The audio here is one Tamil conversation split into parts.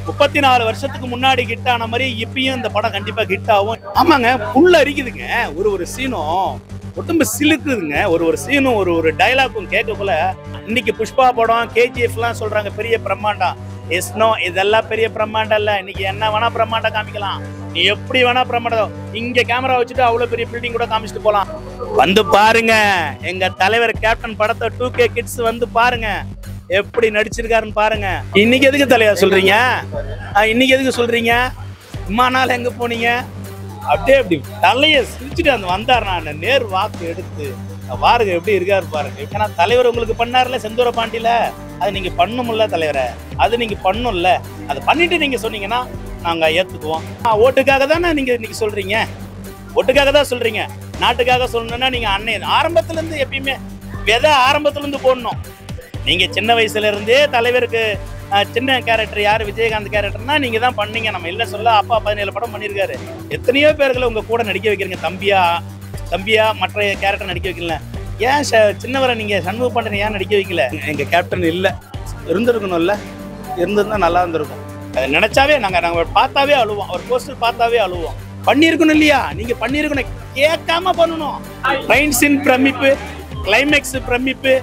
34 வருஷத்துக்கு முன்னாடி ஹிட் ஆன மாதிரி இப்பயும் இந்த படம் கண்டிப்பா ஹிட் ஆகும். ஆமாங்க, புல்ல அரிக்குதுங்க. ஒரு சீனும் உடம்பு சிலுக்குதுங்க. ஒரு சீனும் ஒரு டைலாக்கும் கேட்கக்குள்ள இன்னைக்கு புஷ்பா படம் கேஜிஎஃப் எல்லாம் சொல்றாங்க பெரிய பிரம்மாண்டம். எஸ்னோ இதெல்லாம் பெரிய பிரம்மாண்டம் இல்ல. இன்னைக்கு என்ன வேணா பிரம்மாண்டம் காமிக்கலாம். நீ எப்படி வேணா பிரம்மாண்டம் இங்க கேமரா வச்சுட்டு அவ்வளவு பெரிய பில்டிங் கூட காமிச்சிட்டு போலாம். வந்து பாருங்க எங்க தலைவர் கேப்டன் படத்தை 2K கிட்ஸ் வந்து பாருங்க எப்படி நடிச்சிருக்காருன்னு பாருங்க. இன்னைக்கு எதுக்கு தலையா சொல்றீங்க? இன்னைக்கு எதுக்கு சொல்றீங்க? இம்மா நாள் எங்க போனீங்க? அப்படியே அப்படி தலைய சிரிச்சுட்டு அந்த வந்தார். நான் நேர் வாக்கு எடுத்து பாருங்க எப்படி இருக்காரு பாருங்க. ஏன்னா தலைவர் உங்களுக்கு பண்ணார்ல செந்தூர பாண்டியில, அது நீங்க பண்ணும்ல தலைவரை, அது நீங்க பண்ணும்ல. அதை பண்ணிட்டு நீங்க சொன்னீங்கன்னா நாங்க ஏத்துக்குவோம். ஓட்டுக்காக தானே நீங்க இன்னைக்கு சொல்றீங்க, ஓட்டுக்காக தான் சொல்றீங்க. நாட்டுக்காக சொல்லணும்னா நீங்க அன்னைய ஆரம்பத்துல இருந்து எப்பயுமே விதை ஆரம்பத்துல இருந்து போடணும். நீங்க சின்ன வயசுல இருந்தே தலைவருக்கு சின்ன கேரக்டர் யாரு, விஜயகாந்த் கேரக்டர்னா நீங்க தான் பண்ணீங்க. நம்ம இல்ல சொல்ல. அப்பா 17 படம் பண்ணியிருக்காரு. எத்தனையோ பேர்களை உங்க கூட நடிக்க வைக்கிறீங்க. தம்பியா மற்ற கேரக்டர் நடிக்க வைக்கல. ஏன் சின்னவரை நீங்க சண்முக பாண்டியனை ஏன் நடிக்க வைக்கல? எங்க கேப்டன் இல்ல, இருந்திருக்கணும்ல. இருந்திருந்தா நல்லா இருந்திருக்கும். அதை நினைச்சாவே நாங்க பார்த்தாவே அழுவோம். ஒரு போஸ்டர் பார்த்தாவே அழுவோம். பண்ணிருக்கணும் இல்லையா? நீங்க பண்ணிருக்கணும், கேட்காம பண்ணணும். ட்ரெயின் சீன் பிரமிப்பு, கிளைமேக்ஸ் பிரமிப்பு.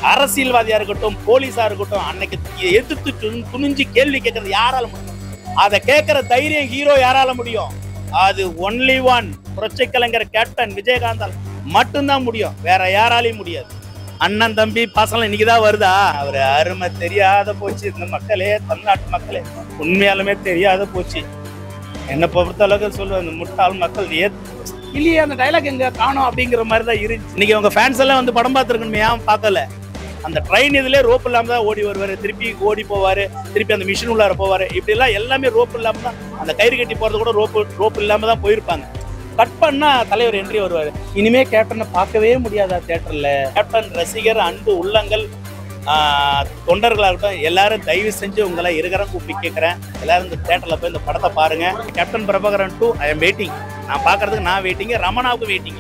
அரசியல்வாதியா இருக்கட்டும், போலீஸா இருக்கட்டும், அன்னைக்கு எதிர்த்து துணிஞ்சு கேள்வி கேட்கறது யாரால முடியும்? அதை கேட்கிற தைரியம் ஹீரோ யாரால முடியும்? அது ஒன்லி ஒன் புரட்சி கலைஞர் கேப்டன் விஜயகாந்தால் மட்டும்தான் முடியும். வேற யாராலையும் முடியாது. அண்ணன் தம்பி பாசம் இன்னைக்குதான் வருதா? அவரு அருமை தெரியாத போச்சு. இந்த மக்களே, தமிழ்நாட்டு மக்களே உண்மையாலுமே தெரியாத போச்சு. என்னை பொறுத்த அளவுக்கு சொல்லுவேன், இந்த முட்டாள் மக்கள் இல்லையே அந்த டைலாக் எங்க காணும் அப்படிங்கிற மாதிரி தான் இருந்துச்சு. இன்னைக்கு உங்க ஃபேன்ஸ் எல்லாம் வந்து படம் பார்த்துருக்கணுமே, ஏன் பார்க்கல? அந்த ட்ரெயின் இதுல ரோப் இல்லாம தான் ஓடி வருவாரு, திருப்பி ஓடி போவாரு, திருப்பி அந்த மிஷின் உள்ளார போவாரு. இப்படி எல்லாம் எல்லாமே ரோப் இல்லாம தான், அந்த கயிறு கட்டி போறது கூட ரோப் இல்லாம தான் போயிருப்பாங்க. கட் பண்ணா தலைவர் என்ட்ரி வருவாரு. இனிமே கேப்டனை பார்க்கவே முடியாதா தியேட்டர்ல? கேப்டன் ரசிகர் அன்பு உள்ளங்கள் தொண்டர்களாகட்டும் எல்லாரும் தயவு செஞ்சு உங்களை இருக்கிறேன் கூப்பிட்டு கேட்கிறேன். எல்லாரும் இந்த தியேட்டர்ல போய் இந்த படத்தை பாருங்க. Captain Prabhakaran 2 I am waiting. நான் பாக்குறதுக்கு நான் வெயிட்டிங், ரமணாவுக்கு வெயிட்டிங்.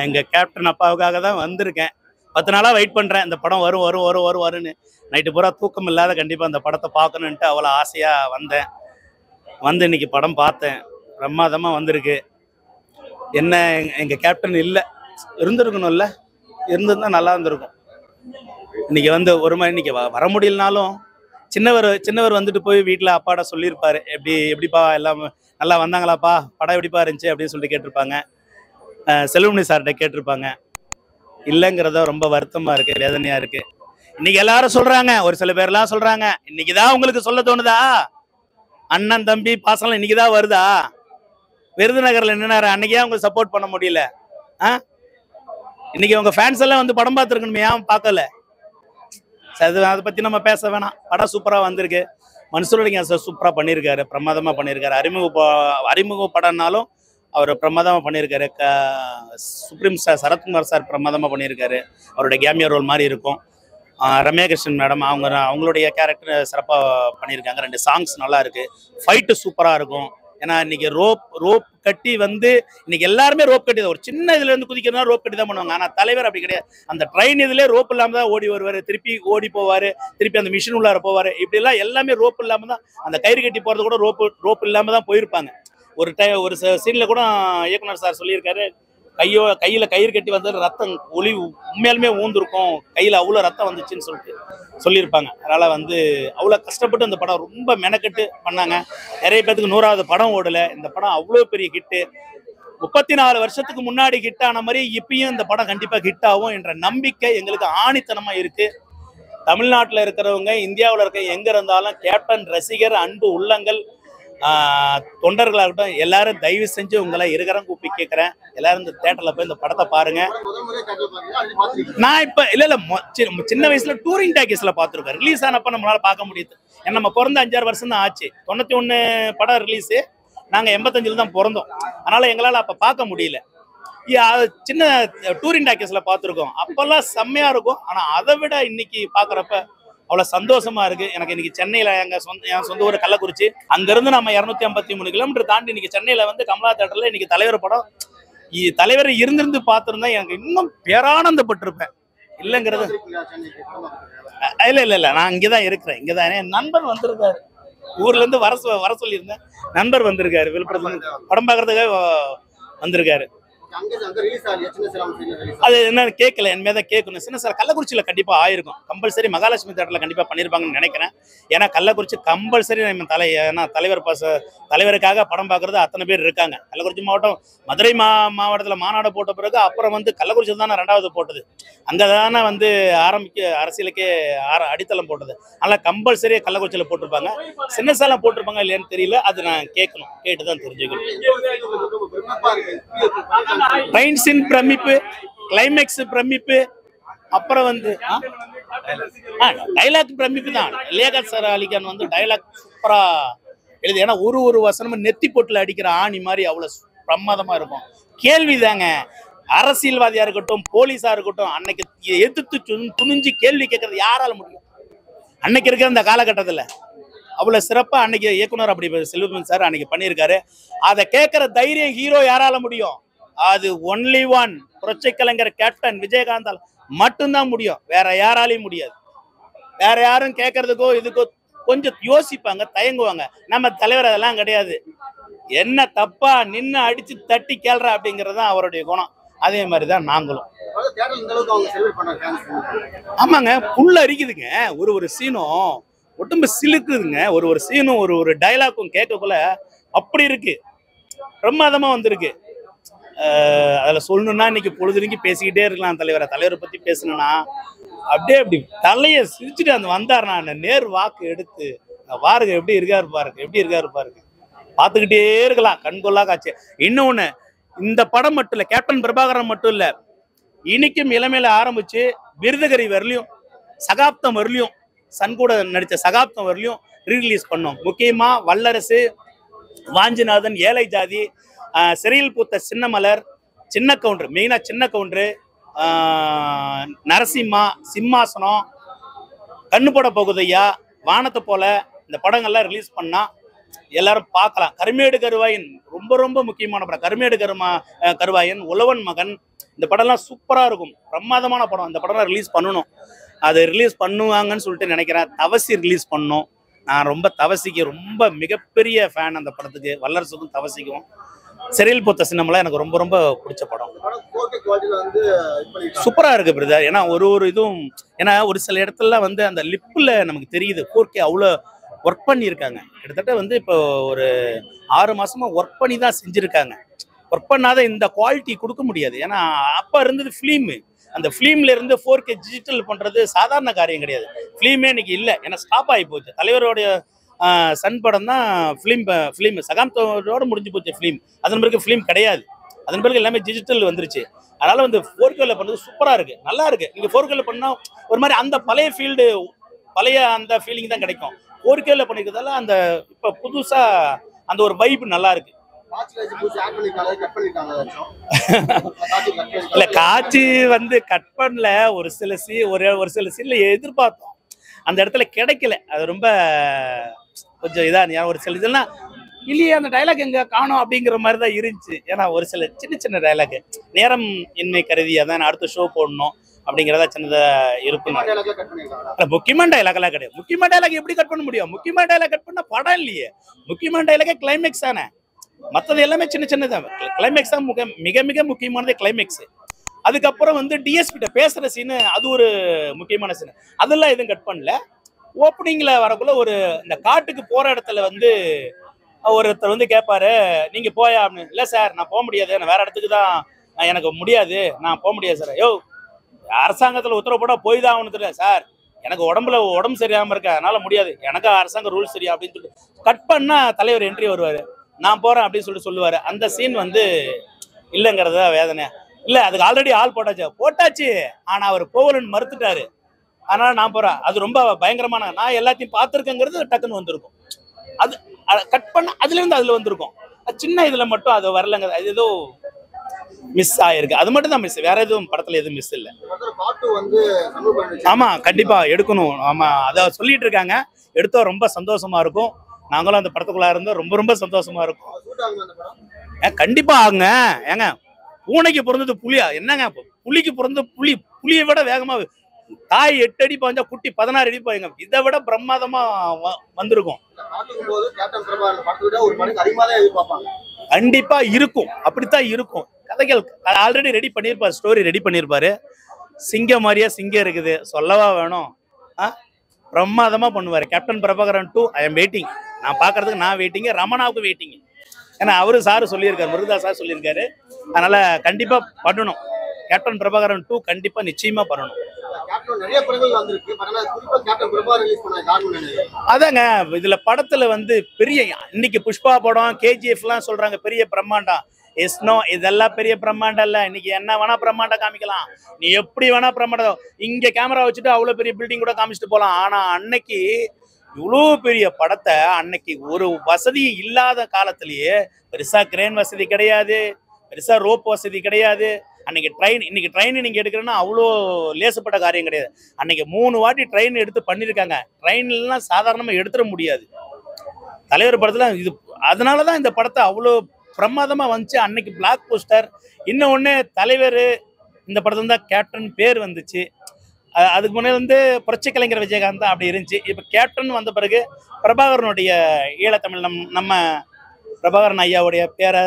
எங்க கேப்டன் அப்பாவுக்காக தான் வந்திருக்கேன். 10 நாளா வெயிட் பண்றேன். இந்த படம் வரும்னு. நைட்டு பூரா தூக்கம் இல்லாத கண்டிப்பா அந்த படத்தை பார்க்கணுன்ட்டு அவ்வளோ ஆசையா வந்தேன். வந்து இன்னைக்கு படம் பார்த்தேன். பிரமாதமா வந்திருக்கு. என்ன எங்க கேப்டன் இல்லை, இருந்திருக்கணும்ல. இருந்திருந்தா நல்லா இருந்திருக்கும். இன்னைக்கு வந்து ஒரு மாதிரி இன்னைக்கு வர முடியலனாலும் சின்னவர் வந்துட்டு போய் வீட்டில் அப்பாட சொல்லியிருப்பாரு. எப்படிப்பா எல்லாம் நல்லா வந்தாங்களாப்பா, படம் எப்படிப்பா இருந்துச்சு அப்படின்னு சொல்லிட்டு கேட்டிருப்பாங்க. செல்வமணி சார்கிட்ட கேட்டிருப்பாங்க. இல்லைங்கிறத ரொம்ப வருத்தமா இருக்கு, வேதனையா இருக்கு. இன்னைக்கு எல்லாரும் சொல்றாங்க, ஒரு சில பேர்லாம் சொல்றாங்க, இன்னைக்குதான் உங்களுக்கு சொல்ல தோணுதா? அண்ணன் தம்பி பாசம் இன்னைக்குதான் வருதா? விருதுநகர்ல நின்னாரு, அன்னைக்கே உங்களுக்கு சப்போர்ட் பண்ண முடியல. இன்னைக்கு உங்க ஃபேன்ஸ் எல்லாம் வந்து படம் பார்த்துருக்கணுமே, ஏன் பார்க்கல? அதை பத்தி நம்ம பேச வேணாம். படம் சூப்பரா வந்திருக்கு. மன்சூர் சூப்பரா பண்ணியிருக்காரு, பிரமாதமா பண்ணியிருக்காரு. அறிமுக படம்னாலும் அவர் பிரமாதமா பண்ணியிருக்காரு. சுப்ரீம் சார் சரத்குமார் சார் பிரமாதமா பண்ணியிருக்காரு. அவருடைய கேமியோ ரோல் மாதிரி இருக்கும். ரம்யா கிருஷ்ணன் மேடம் அவங்களுடைய கேரக்டர் சிறப்பாக பண்ணியிருக்காங்க. 2 சாங்ஸ் நல்லா இருக்கு. ஃபைட்டு சூப்பராக இருக்கும். ஏன்னா இன்னைக்கு ரோப் கட்டி வந்து இன்னைக்கு எல்லாருமே ரோப் கட்டி தான், ஒரு சின்ன இதுல இருந்து குதிக்கிறதுனா ரோப் கட்டி தான் பண்ணுவாங்க. ஆனா தலைவர் அப்படி கிடையாது. அந்த ட்ரெயின் இதுல ரோப் இல்லாம தான் ஓடி வருவாரு, திருப்பி ஓடி போவாரு, திருப்பி அந்த மிஷின் உள்ளார போவாரு. இப்படி எல்லாம் எல்லாமே ரோப் இல்லாம தான், அந்த கயிறு கட்டி போறது கூட ரோப் இல்லாம தான் போயிருப்பாங்க. ஒரு சீன்ல கூட இயக்குனர் சார் சொல்லியிருக்காரு, கையில கயிறு கட்டி வந்து ரத்தம் ஒளி உண்மையாலுமே ஊந்திருக்கும், கையில அவ்வளவு ரத்தம் வந்துச்சுன்னு சொல்லியிருப்பாங்க. அதனால வந்து அவ்வளவு கஷ்டப்பட்டு இந்த படம் ரொம்ப மெனக்கெட்டு பண்ணாங்க. நிறைய பேருக்கு 100வது படம் ஓடல. இந்த படம் அவ்வளவு பெரிய ஹிட்டு. 34 வருஷத்துக்கு முன்னாடி ஹிட் ஆன மாதிரி இப்பயும் இந்த படம் கண்டிப்பா ஹிட் ஆகும் என்ற நம்பிக்கை எங்களுக்கு ஆணித்தனமா இருக்கு. தமிழ்நாட்டில் இருக்கிறவங்க, இந்தியாவில் இருக்க எங்க இருந்தாலும் கேப்டன் ரசிகர் அன்பு உள்ளங்கள் தொண்டர்களாகட்டும் எல்லாரும் தயவு செஞ்சு உங்களை இருக்கிறேன் கூப்பிட்டு கேட்கிறேன். எல்லாரும் இந்த தியேட்டர்ல போய் இந்த படத்தை பாருங்க. நான் இப்ப இல்ல சின்ன வயசுல டூரிங் டாக்கீஸ்ல பார்த்துருக்கேன். ரிலீஸ் ஆனப்ப நம்மளால பார்க்க முடியுது. ஏன்னா நம்ம பிறந்த 5-6 வருஷம் தான் ஆச்சு. 91 படம் ரிலீஸ், நாங்க 85ல தான் பிறந்தோம். அதனால எங்களால அப்ப பார்க்க முடியல. சின்ன டூரிங் டாக்கீஸ்ல பார்த்துருக்கோம். அப்பெல்லாம் செம்மையா இருக்கும். ஆனா அதை விட இன்னைக்கு பாக்குறப்ப அவ்வளவு சந்தோஷமா இருக்கு. எனக்கு இன்னைக்கு சென்னையில என் சொந்த ஊர் கள்ளக்குறிச்சி, அங்கிருந்து நம்ம 253 கிலோமீட்டர் தாண்டி இன்னைக்கு சென்னையில வந்து கமலா தியேட்டர்ல இன்னைக்கு தலைவர் படம் தலைவர் இருந்திருந்து பார்த்திருந்தா எனக்கு இன்னும் பேரானந்தப்பட்டிருப்பேன். இல்லைங்கிறது இல்ல நான் இங்கதான் இருக்கிறேன். இங்கதான் என் நண்பர் வந்திருக்காரு, ஊர்ல இருந்து வர சொல்லியிருந்தேன். நண்பர் வந்திருக்காரு, விழுப்புரத்துல படம் பார்க்கறதுக்காக வந்திருக்காரு. அது என்ன கேட்கல, என் மேல கேட்கணும். சின்ன சார் கள்ளக்குறிச்சியில கண்டிப்பா ஆயிருக்கும், கம்பல்சரி மகாலட்சுமி தேட்டர்ல கண்டிப்பா பண்ணிருப்பாங்கன்னு நினைக்கிறேன். ஏன்னா கள்ளக்குறிச்சி கம்பல்சரி நம்ம ஏன்னா தலைவருக்காக படம் பார்க்கறது அத்தனை பேர் இருக்காங்க. கள்ளக்குறிச்சி மாவட்டம் மதுரை மாவட்டத்துல மாநாடு போட்ட பிறகு அப்புறம் வந்து கள்ளக்குறிச்சி தானே 2வது போட்டது. அங்கதானே வந்து அரசியலுக்கே அடித்தளம் போட்டது. அதனால கம்பல்சரியா கள்ளக்குறிச்சியில போட்டிருப்பாங்க. சின்ன சேலம் போட்டிருப்பாங்க இல்லையான்னு தெரியல, அது நான் கேட்கணும், கேட்டுதான் தெரிஞ்சுக்கணும். ரைன்ஸின் பிரமிப்பு, கிளைமேக்ஸ் பிரமிப்பு, அப்புறம் வந்து டைலாக் பிரமிப்பு தான். லியாகத் சார் அலிகான் வந்து டைலாக் சூப்பரா எழுது. ஏன்னா ஒரு வசனமும் நெத்தி போட்டுல அடிக்கிற ஆணி மாதிரி அவ்வளவு பிரமாதமா இருக்கும். கேள்விதாங்க, அரசியல்வாதியா இருக்கட்டும் போலீஸா இருக்கட்டும், அன்னைக்கு எதிர்த்து துணிஞ்சு கேள்வி கேட்கறது யாரால முடியும்? அன்னைக்கு இருக்கிற அந்த காலகட்டத்துல அவ்வளவு சிறப்பா அன்னைக்கு இயக்குனர் அப்படி செல்வமணி சார் அன்னைக்கு பண்ணியிருக்காரு. அதை கேட்கிற தைரியம் ஹீரோ யாரால முடியும்? அது ஒன்லி ஒன் புரட்சி கலைஞர் கேப்டன் விஜயகாந்தால் மட்டும்தான் முடியும், வேற யாராலையும் முடியாது. வேற யாரும் கேட்கறதுக்கோ இதுக்கோ கொஞ்சம் யோசிப்பாங்க, தயங்குவாங்க. நம்ம தலைவர் அதெல்லாம் கிடையாது. என்ன தப்பா நின்று அடிச்சு தட்டி கேள்ற அப்படிங்கிறது தான் அவருடைய குணம். அதே மாதிரிதான் நாங்களும். ஆமாங்க, புல் அரிக்குதுங்க. ஒரு சீனும் ஒட்டும்பு சிலுக்குதுங்க. ஒரு சீனும் ஒரு டைலாக்கும் கேட்கக்குள்ள அப்படி இருக்கு, பிரமாதமா வந்திருக்கு. அதுல சொல்லணும்னா இன்னைக்கு பொழுதுனைக்கு பேசிக்கிட்டே இருக்கலாம். தலைவரை பத்தி பேசணும்னா அப்படியே அப்படி தலைய சிரிச்சுட்டு அந்த வந்தாருன்னா அந்த நேர் வாக்கு எடுத்து பாருங்க எப்படி இருக்காரு பாருங்க, பார்த்துக்கிட்டே இருக்கலாம், கண்கொள்ளா காட்சி. இன்னொன்னு, இந்த படம் மட்டும் இல்ல, கேப்டன் பிரபாகரன் மட்டும் இல்ல, இனிக்கும் இளமையில ஆரம்பிச்சு விருதுகரி வரலையும் சகாப்தம் வரலையும் சன் கூட நடிச்ச சகாப்தம் வரலையும் ரீரிலீஸ் பண்ணோம். முக்கியமா வல்லரசு, வாஞ்சிநாதன், ஏழை ஜாதி, சிறையில் பூத்த சின்னமலர், சின்ன கவுண்டர், மெயினா சின்ன கவுண்டரு, நரசிம்மா, சிம்மாசனம், கண்ணுபட போகுதையா, வானத்தை போல, இந்த படங்கள்லாம் ரிலீஸ் பண்ணா எல்லாரும் பார்க்கலாம். கருமேடு கருவாயன் ரொம்ப முக்கியமான படம். கருமேடு கருவாயன், உழவன் மகன், இந்த படம்லாம் சூப்பரா இருக்கும், பிரமாதமான படம். இந்த படம்லாம் ரிலீஸ் பண்ணணும், அதை ரிலீஸ் பண்ணுவாங்கன்னு சொல்லிட்டு நினைக்கிறேன். தவசி ரிலீஸ் பண்ணோம். நான் தவசிக்கு ரொம்ப மிகப்பெரிய ஃபேன் அந்த படத்துக்கு, வல்லரசுக்கும் தவசிக்கும். சிறையில் பூத்த சின்னமலா எனக்கு ரொம்ப பிடிச்ச படம். சூப்பரா இருக்கு பிரதர். ஏன்னா ஒரு இதுவும், ஏன்னா ஒரு சில இடத்துல வந்து அந்த லிப்ல நமக்கு தெரியுது 4K அவ்வளோ ஒர்க் பண்ணியிருக்காங்க. கிட்டத்தட்ட இப்போ ஒரு 6 மாசமா ஒர்க் பண்ணி தான் செஞ்சிருக்காங்க. ஒர்க் பண்ணாத இந்த குவாலிட்டி கொடுக்க முடியாது. ஏன்னா அப்ப இருந்தது ஃபிலிம், அந்த ஃபிலிம்ல இருந்து 4K டிஜிட்டல் பண்றது சாதாரண காரியம் கிடையாது. ஃபிலிமே இன்னைக்கு இல்லை, ஏன்னா ஸ்டாப் ஆகி போச்சு. தலைவருடைய சன் படம் தான் ஃபிலிம் சகாப்தத்தோட முடிஞ்சு போச்சு ஃபிலிம். அதன் பிறகு ஃபிலிம் கிடையாது, அதன் பிறகு எல்லாமே டிஜிட்டல் வந்துருச்சு. அதனால வந்து 4Kல பண்றது சூப்பரா இருக்கு, நல்லா இருக்கு. நீங்க 4Kல பண்ணா ஒரு மாதிரி அந்த பழைய ஃபீல்டு, பழைய அந்த ஃபீலிங் தான் கிடைக்கும். 4Kல பண்ணிக்கிறதால அந்த இப்ப புதுசா அந்த ஒரு வைப் நல்லா இருக்கு. இல்ல காட்சி வந்து கட் பண்ணல, ஒரு சில சீன்ல எதிர்பார்த்தோம், அந்த இடத்துல கிடைக்கல. அது ரொம்ப கொஞ்சம் இதா, ஒரு சில இதெல்லாம் இல்லையே, அந்த டைலாக் எங்க காணோம் அப்படிங்கிற மாதிரி தான் இருந்துச்சு. ஏன்னா ஒரு சில சின்ன டைலாக் நேரம் இன்மை கருதியா தான் அடுத்த ஷோ போடணும் அப்படிங்கிறதா சின்னதா இருக்கும். முக்கியமான டைலாக் எல்லாம் கிடையாது. முக்கியமான டைலாக் எப்படி கட் பண்ண முடியும்? முக்கியமான டைலாக் கட் பண்ண படம் இல்லையே. முக்கியமான டைலாக் கிளைமேக்ஸ் தானே, மற்றது எல்லாமே சின்னதான். கிளைமேக்ஸ் தான் மிக முக்கியமானது, கிளைமேக்ஸ். அதுக்கப்புறம் வந்து டிஎஸ்பிட்ட பேசுற சீனு, அது ஒரு முக்கியமான சீனு, அதெல்லாம் எதுவும் கட் பண்ணல. ஓப்பனிங்ல வரக்குள்ள இந்த காட்டுக்கு போற இடத்துல வந்து ஒருத்தர் வந்து கேட்பாரு, நீங்க போயா அப்படின்னு. இல்ல சார் நான் போக முடியாது, நான் வேற இடத்துக்கு தான், எனக்கு முடியாது, நான் போக முடியாது சார். யோ அரசாங்கத்துல உத்தரவு போட போய் தான் ஆகணும் தெரியல சார், எனக்கு உடம்பு சரியாம இருக்க, அதனால முடியாது, எனக்கு அரசாங்க ரூல் சரியா அப்படின்னு சொல்லிட்டு கட் பண்ணா தலைவர் என்ட்ரி வருவாரு, நான் போறேன் அப்படின்னு சொல்லுவாரு. அந்த சீன் வந்து இல்லைங்கிறதா வேதனை. இல்ல அதுக்கு ஆல்ரெடி ஆள் போட்டாச்சு, ஆனா அவர் போகலன்னு மறுத்துட்டாரு, அதனால நான் போறேன். அது ரொம்ப பயங்கரமான, நான் எல்லாத்தையும் பார்த்துருக்கேங்கிறது டக்குன்னு வந்திருக்கும். அது கட் பண்ண அதுல இருந்து அதுல வந்திருக்கும். சின்ன இதுல மட்டும் அது வரலங்க, அது ஏதோ மிஸ் ஆயிருக்கு, அது மட்டும் தான் மிஸ், வேற எதுவும் படத்துல எதுவும் மிஸ் இல்லை. ஆமா கண்டிப்பா எடுக்கணும். ஆமா அத சொல்லிட்டு இருக்காங்க, எடுத்தா ரொம்ப சந்தோஷமா இருக்கும். நாங்களும் அந்த படத்துக்குள்ள இருந்தா ரொம்ப சந்தோஷமா இருக்கும். கண்டிப்பா ஆகுங்க. ஏங்க பூனைக்கு பிறந்தது புலியா என்னங்க? புலிக்கு பிறந்த புலியை விட வேகமா தாய் 8 அடி பாஞ்சா குட்டி 16 அடி பாயுங்க. இதை விட பிரம்மாதமா வந்திருக்கும். கண்டிப்பா இருக்கும், அப்படித்தான் இருக்கும். கதைகள் ஆல்ரெடி ரெடி பண்ணியிருப்பாரு, ஸ்டோரி ரெடி பண்ணியிருப்பாரு. சிங்கம் மாதிரியா சிங்கம் இருக்குது, சொல்லவா வேணும். பிரம்மாதமா பண்ணுவாரு. Captain Prabhakaran 2 I am waiting. நான் பாக்குறதுக்கு நான் வெயிட்டிங்க, ரமணாவுக்கு வெயிட்டிங். ஏன்னா அவரு சாரு சொல்லியிருக்காரு, முருகதா சார் சொல்லியிருக்காரு. அதனால கண்டிப்பா பண்ணணும். கேப்டன் பிரபாகரன் 2 கண்டிப்பா நிச்சயமா பண்ணணும். அதாங்க இதுல படத்துல வந்து பெரிய இன்னைக்கு புஷ்பா படம் கேஜிஎஃப் எல்லாம் சொல்றாங்க பெரிய பிரம்மாண்டம். எஸ்னோ இதெல்லாம் பெரிய பிரம்மாண்டம் இல்ல. இன்னைக்கு என்ன வேணா பிரம்மாண்டம் காமிக்கலாம், நீ எப்படி வேணா பிரம்மாண்டம் இங்க கேமரா வச்சுட்டு அவ்வளவு பெரிய பில்டிங் கூட காமிச்சிட்டு போலாம். ஆனா அன்னைக்கு இவ்வளோ பெரிய படத்தை அன்னைக்கு ஒரு வசதி இல்லாத காலத்திலேயே பெருசா கிரேன் வசதி கிடையாது, பெருசா ரோப் வசதி கிடையாது. அன்னைக்கு ட்ரெயின், இன்னைக்கு ட்ரெயின் நீங்க எடுக்கிறேன்னா அவ்வளோ லேசப்பட்ட காரியம் கிடையாது. அன்னைக்கு 3 வாட்டி ட்ரெயின் எடுத்து பண்ணியிருக்காங்க. ட்ரெயின்லாம் சாதாரணமாக எடுத்துட முடியாது. தலைவர் படத்துல இது அதனாலதான் இந்த படத்தை அவ்வளோ பிரமாதமா வந்துச்சு. அன்னைக்கு பிளாக் போஸ்டர். இன்னொன்னு தலைவர் இந்த படத்துல தான் கேப்டன் பேர் வந்துச்சு. அதுக்கு முன்னே வந்து புரட்சி கலைஞர் விஜயகாந்த் தான் அப்படி இருந்துச்சு. இப்போ கேப்டன் வந்த பிறகு பிரபாகரனுடைய ஈழத்தமிழ் நம்ம பிரபாகரன் ஐயாவுடைய பேரை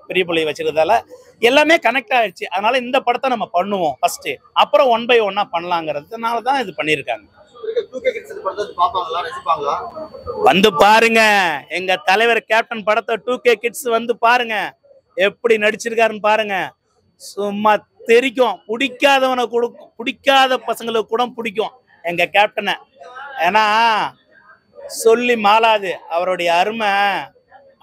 பெரிய பிள்ளையை வச்சிருக்கிறதால எல்லாமே கனெக்ட் ஆயிடுச்சு. அதனால இந்த படத்தை நம்ம பண்ணுவோம் ஃபர்ஸ்ட், அப்புறம் 1 by 1 பண்ணலாங்கிறதுனால தான் இது பண்ணியிருக்காங்க. வந்து பாருங்க எங்க தலைவர் கேப்டன் படத்தை 2K கிட்ஸ் வந்து பாருங்க, எப்படி நடிச்சிருக்காருன்னு பாருங்க. சும்மா தெரிக்கும். பிடிக்காதவனை கூட, பிடிக்காத பசங்களுக்கு கூட பிடிக்கும் எங்க கேப்டனை. ஏன்னா சொல்லி மாளாது அவருடைய அருமை.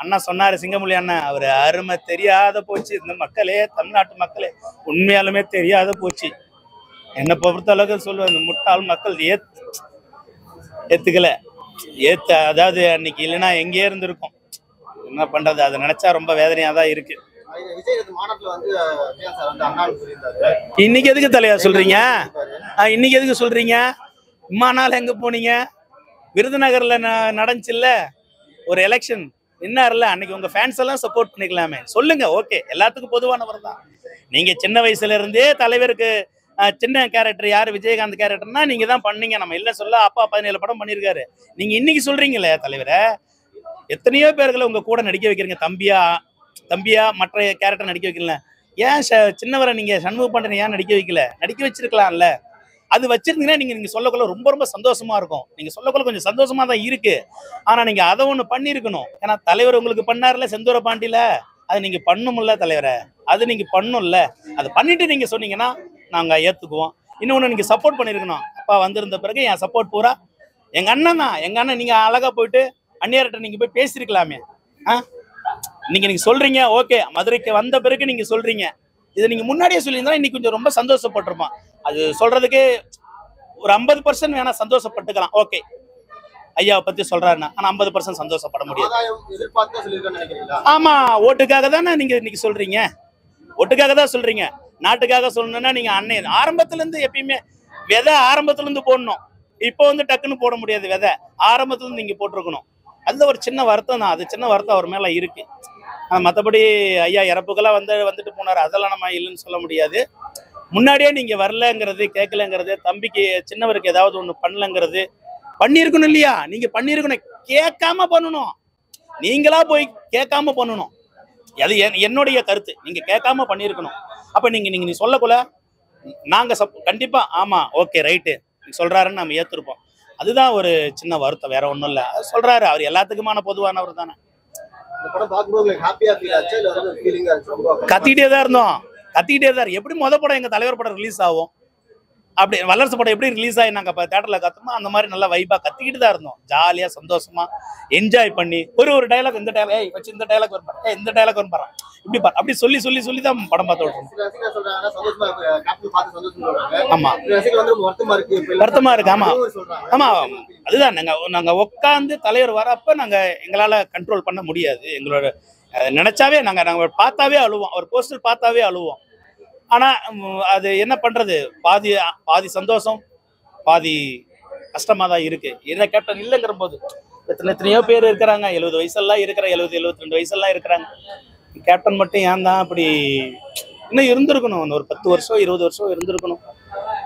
அண்ணா சொன்னாரு, சிங்கமொழி அண்ணா, அவரு அருமை தெரியாத போச்சு. இந்த மக்களே, தமிழ்நாட்டு மக்களே உண்மையாலுமே தெரியாத போச்சு. என்னை பொறுத்த அளவுக்கு சொல்லுவேன், இந்த முட்டாள் மக்கள் ஏத்துக்கல. அதாவது அன்னைக்கு இல்லைன்னா எங்கேயே இருந்திருக்கும். என்ன பண்றது, அதை நினைச்சா ரொம்ப வேதனையாதான் இருக்கு. இன்னைக்கு எதுக்கு தலையா சொல்றீங்க? இன்னைக்கு எதுக்கு சொல்றீங்க? இம்மா நாள் எங்க போனீங்க? விருதுநகர்ல நடந்துச்சுல்ல ஒரு எலெக்ஷன், நின்னார்ல, அன்னைக்கு உங்க ஃபேன்ஸ் எல்லாம் சப்போர்ட் பண்ணிக்கலாமே. சொல்லுங்க, ஓகே, எல்லாத்துக்கும் பொதுவானவர் தான். நீங்க சின்ன வயசுல இருந்தே தலைவருக்கு சின்ன கேரக்டர் யாரு, விஜயகாந்த் கேரக்டர்னா நீங்க தான் பண்ணீங்க. நம்ம இல்ல சொல்ல, அப்பா 17 படம் பண்ணியிருக்காரு. நீங்க இன்னைக்கு சொல்றீங்களே தலைவரை, எத்தனையோ பேர்களை உங்க கூட நடிக்க வைக்கிறீங்க. தம்பியா மற்ற கேரக்டர் நடிக்க வைக்கல. ஏன் சின்னவரை நீங்க சண்முக பாண்டியன் ஏன் நடிக்க வைக்கல? நடிக்க வச்சிருக்கலாம்ல. அது வச்சிருந்தீங்கன்னா நீங்க சொல்லக்குள்ள ரொம்ப ரொம்ப சந்தோஷமா இருக்கும். நீங்க சொல்லக்குள்ள கொஞ்சம் சந்தோஷமா தான் இருக்கு. ஆனா நீங்க அதை ஒண்ணு பண்ணிருக்கணும். ஏன்னா தலைவர் உங்களுக்கு பண்ணார்ல செந்தூர பாண்டியில, அது நீங்க பண்ணும்ல தலைவரை, அது நீங்க பண்ணும்ல. அது பண்ணிட்டு நீங்க சொன்னீங்கன்னா நாங்க ஏத்துக்குவோம். இன்னொன்னு நீங்க சப்போர்ட் பண்ணிருக்கணும். அப்பா வந்திருந்த பிறகு என் சப்போர்ட் பூரா எங்க அண்ணன் தான். எங்க அண்ணன் நீங்க அழகா போயிட்டு அந்நியர்கிட்ட நீங்க போய் பேசிருக்கலாமே. நீங்க சொல்றீங்க, ஓகே, மதுரைக்கு வந்த பிறகு நீங்க சொல்றீங்க. இதை நீங்க முன்னாடியே சொல்லியிருந்தா இன்னைக்கு கொஞ்சம் ரொம்ப சந்தோஷப்பட்டிருப்பான். அது சொல்றதுக்கு ஒரு 50% வேணா சந்தோஷப்பட்டுக்கலாம். ஓகே, ஐயாவை பத்தி சொல்றாருன்னா, ஆனா 50% சந்தோஷப்பட முடியாது. ஆமா, ஓட்டுக்காக தானே நீங்க இன்னைக்கு சொல்றீங்க. ஓட்டுக்காக தான் சொல்றீங்க. நாட்டுக்காக சொல்லணும்னா நீங்க அன்னைய ஆரம்பத்துல இருந்து எப்பயுமே விதை ஆரம்பத்துல இருந்து போடணும். இப்போ வந்து டக்குன்னு போட முடியாது. விதை ஆரம்பத்துல இருந்து நீங்க போட்டிருக்கணும். அது ஒரு சின்ன வருத்தம் தான். அது சின்ன வருத்தம் அவர் மேல இருக்கு. மற்றபடி ஐயா இறப்புக்கெல்லாம் வந்துட்டு போனாரு, அதெல்லாம் நம்ம இல்லைன்னு சொல்ல முடியாது. முன்னாடியே நீங்க வரலங்கிறது, கேட்கலங்கிறது, தம்பிக்கு சின்னவருக்கு ஏதாவது ஒண்ணு பண்ணலங்கிறது பண்ணிருக்கணும் இல்லையா? நீங்க பண்ணிருக்கணும். கேட்காம பண்ணணும். நீங்களா போய் கேட்காம பண்ணணும். அது என்னுடைய கருத்து. நீங்க கேட்காம பண்ணிருக்கணும். அப்ப நீங்க சொல்லக்குள்ள நாங்க கண்டிப்பா ஆமா, ஓகே, ரைட்டு, சொல்றாருன்னு நம்ம ஏத்துருப்போம். அதுதான் ஒரு சின்ன வருத்தம், வேற ஒண்ணும் இல்ல. சொல்றாரு, அவர் எல்லாத்துக்குமான பொதுவானவர் தானே. கத்திட்டே தான் இருந்தோம். எப்படி படம் எங்க தலைவர் படம் ரிலீஸ் ஆகும், அப்படி வல்லரசு படம் எப்படி ரிலீஸ் ஆகி நாங்க தியேட்டர்ல கத்துமோ அந்த மாதிரி நல்லா வைபா கத்திக்கிட்டு தான் இருந்தோம். ஜாலியா சந்தோஷமா என்ஜாய் பண்ணி ஒரு டைலாக், இந்த டைலாக் வச்சு, இந்த டைலாக் வரும், இந்த டைலாக் வரும் பாரு, இப்படி பாரு, அப்படி சொல்லி சொல்லி சொல்லி தான் படம் பார்த்து விட்டுருவோம். ஆமா, வருத்தமா இருக்கு. ஆமா ஆமா, அதுதான் நாங்க உட்காந்து தலைவர் வரப்ப நாங்க எங்களால கண்ட்ரோல் பண்ண முடியாது. எங்களோட நினைச்சாவே நாங்க பார்த்தாவே அழுவோம். அவர் போஸ்டர் பார்த்தாவே அழுவோம். ஆனா அது என்ன பண்றது, பாதி சந்தோஷம் பாதி கஷ்டமா தான் இருக்கு. என்ன கேப்டன் இல்லைங்கிற போது எத்தனையோ பேர் இருக்கிறாங்க. 70 வயசெல்லாம் இருக்கிற, 70-72 வயசெல்லாம் இருக்கிறாங்க. கேப்டன் மட்டும் ஏன் தான் அப்படி இன்னும் இருந்திருக்கணும், ஒரு 10 வருஷம் 20 வருஷம் இருந்திருக்கணும்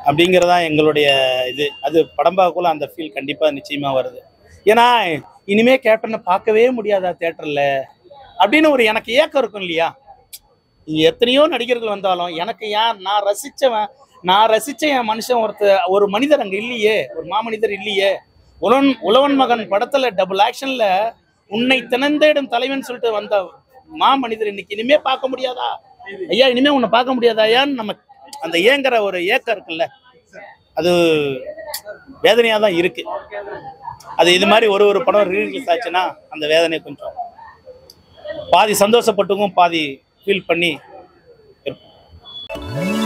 அப்படிங்கிறதா எங்களுடைய இது. அது படம் பார்க்கக்குள்ள அந்த ஃபீல் கண்டிப்பாக நிச்சயமாக வருது. ஏன்னா இனிமே கேப்டனை பார்க்கவே முடியாதா தேட்டரில் அப்படின்னு ஒரு எனக்கு ஏக்கம் இருக்கும் இல்லையா. இங்கே எத்தனையோ நடிகர்கள் வந்தாலும் எனக்கு ஏன் நான் ரசித்த என் மனுஷன் ஒரு மனிதர் அங்கே இல்லையே, ஒரு மாமனிதர் இல்லையே. உழவன் மகன் படத்தில் டபுள் ஆக்ஷனில் உன்னை தினந்தேடும் தலைவன் சொல்லிட்டு வந்த மாமனிதர் இன்னைக்கு இனிமே பார்க்க முடியாதா ஐயா, இனிமே உன்னை பார்க்க முடியாதா ஐயான்னு நம்ம அந்த ஏங்குற ஒரு ஏக்கம் இருக்குல்ல, அது வேதனையாக தான் இருக்கு. அது இது மாதிரி ஒரு படம் ரீலீஸ் ஆச்சுன்னா அந்த வேதனை கொஞ்சம் பாதி சந்தோஷப்பட்டுக்கும் பாதி ஃபீல் பண்ணி இருக்கும்.